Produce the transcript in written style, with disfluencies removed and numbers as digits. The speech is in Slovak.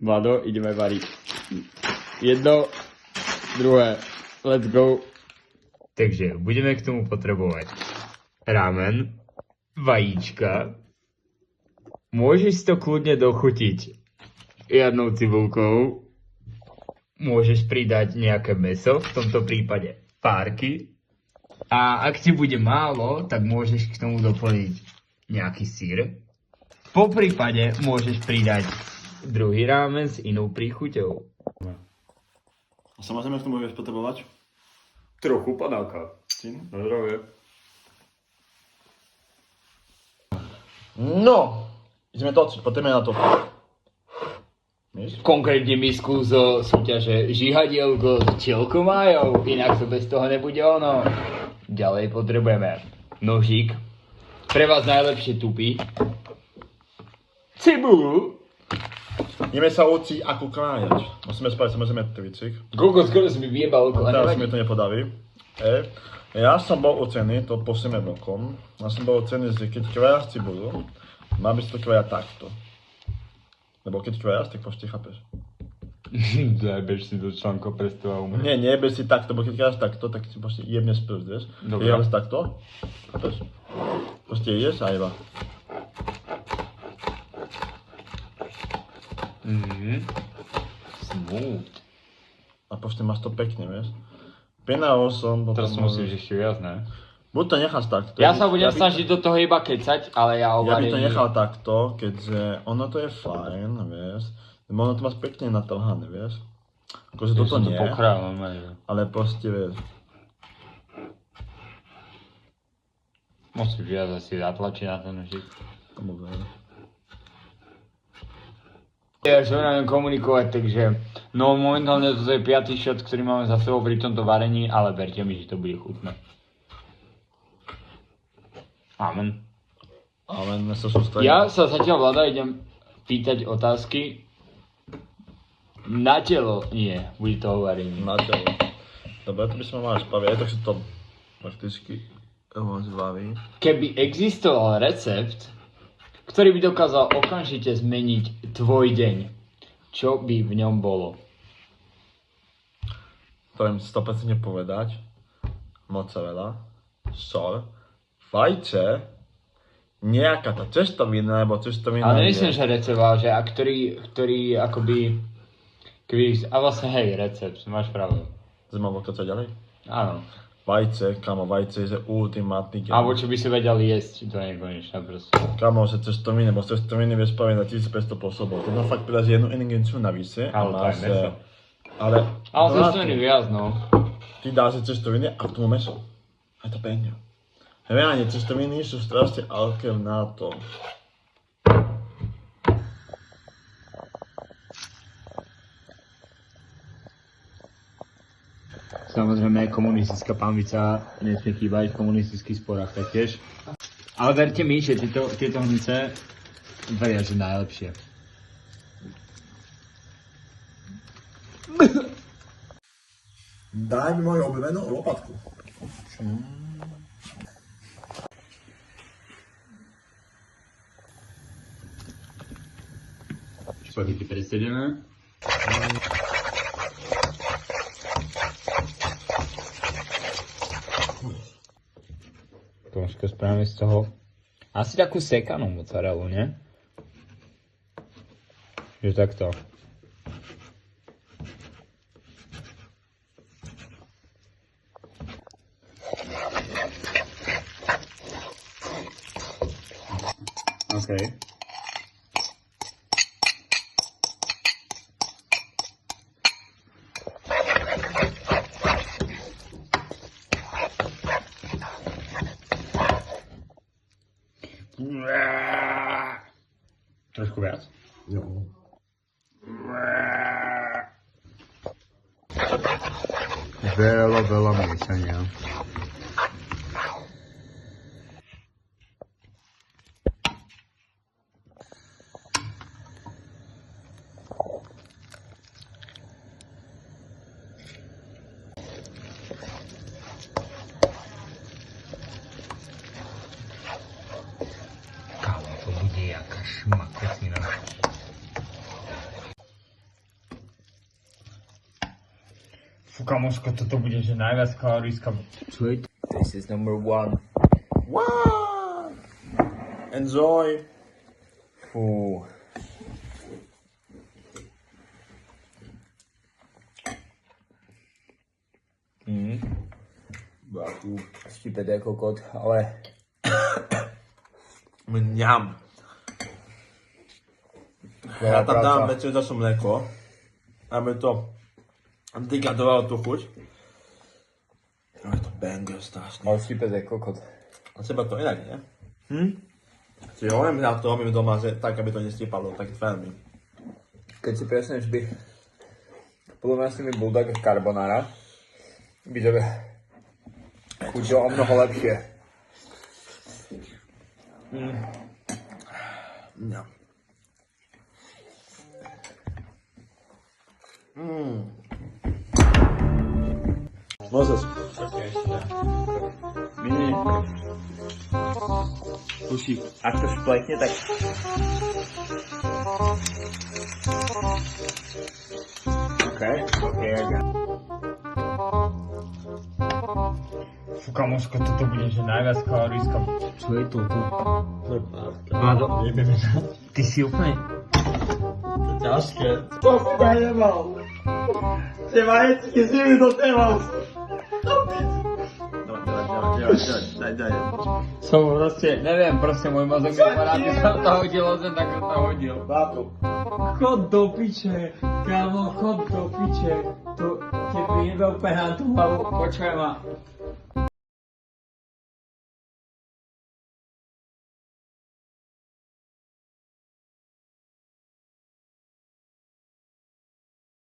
Vlado, ideme variť. Jedno, druhé, let's go. Takže budeme k tomu potrebovať ramen, vajíčka. Môžeš si to kľudne dochutiť jednou cibulkou. Môžeš pridať nejaké mäso, v tomto prípade párky. A ak ti bude málo, tak môžeš k tomu doplniť nejaký syr. Po prípade môžeš pridať druhý rámen s inou príchuťou. A samozrejme k tomu budeš potrebovať? Trochu panáka. Na zdravie. No! Ideme to odsúť, potrebujeme na to. Konkrétne misku zo súťaže žihadielko s čelkomájou, inak to bez toho nebude ono. Ďalej potrebujeme nožík, pre vás najlepšie tupy, cibulu. Ideme sa učiť ako krájať. Musíme spraviť samozrejme tricik. Koľko skoro si mi vyjebal oko, a Teraz nevadí. mi to nepodarí. Ja som bol ucený, to posunieme bokom. Ja som bol ucený, že keď krájaš cibulu, má by si to krájať takto. Lebo keď krájaš, tak proste chápeš. Zajebeš si do článko prstov a umreš. Nie, nejebeš si takto, bo keď krájaš takto, tak si proste jebne z prst, vieš. Dobre. Keď krájaš takto, chápeš? Proste ideš a iba. Smooth. A proste máš to pekne, vieš. Penál som, potom... Teraz musíš ešte viac, ne? Buď to necháš takto. Ja sa budem by- snažiť do toho iba kecať, ale ja Ja by ovarím. to nechal takto, keďže ono to je fajn, vieš. Lebo ono to máš pekne natrhané, vieš. Akože toto som to nie, pokral, normálne. ale proste, vieš. Musíš viac asi zatlačiť na ten nožík. Tomu ver. Ja sa neviem komunikovať, takže no momentálne toto je 5. shot, ktorý máme za sebou pri tomto varení, ale verte mi, že to bude chutné. Amen. Ale my sa sústredíme. Ja sa zatiaľ, Vlada, idem pýtať otázky. Na telo nie, bude to varenie. Na telo. Dobre, to by sme mali spraviť, aj tak si to prakticky zbaví. Keby existoval recept, ktorý by dokázal okamžite zmeniť tvoj deň, čo by v ňom bolo? To viem 100% povedať. Mozzarella, sol, vajce, nejaká tá cestovina, alebo cestovina Ale nemyslím, že recept, ale že a ktorý akoby... a vlastne hej, recept, máš pravdu. Zaujímavé, čo ďalej? Áno. Vajce, kamo, vajce je ultimátny gen. Alebo čo by si vedel jesť, to je nekonečné proste. Kamo, že cestoviny, bo cestoviny vieš spraviť na 1500 spôsobov. To má fakt pridaš jednu ingrediencu navyše. Ale to je meso. Ale Cestoviny viac, no. ty dáš cestoviny a k tomu meso. A to pekne. Reálne, cestoviny sú strašne alternátor. Samozrejme, komunistická pánvica nesmie chýbať v komunistických sporách taktiež. Ale verte mi, že tieto hnice veria, že najlepšie. Daj mi moju obľúbenú lopatku. Špagety predsedené. Trošku spravíme z toho asi takú sekanú mozzarellu, nie? Že takto. Okay. Trošku viac? Jo. Veľa miešania. Kámo, to bude jaká šmakocina. Fú, kamoško, toto bude, že najviac kaloríska. Čo je to? This is number 1. Wow! Enjoy! Fú. Baku. Štípete jako kot, ale... Mňam. Ja tam dám väčšie zase mléko, aby to degradovalo tú chuť. Ale to banger strašný. Ale štípete jako kot. A seba to inak, nie? Čiže hovorím na to, robím doma, že tak, aby to nestípalo, tak veľmi. Keď si presneš by... Podľa mňa s tými bulldog carbonara by to chutilo o mnoho lepšie. Mňam. Moses. Musí, ak to šplekne, tak... Okay, I got. Fú, kamoško, toto bude, že najviac kaloríska. Čo je toto? Vlado, ty si úplne... To je ťažké. To si daj nemal. Tie vajecky si mi do temal. Daj. Som proste, neviem, proste môj mozog mi rád, že sa to hodilo, že tak to hodil. Bátu. Chod do piče, kámo, chod do piče. To tebe jebe úplne na tú hlavu, počujem ma.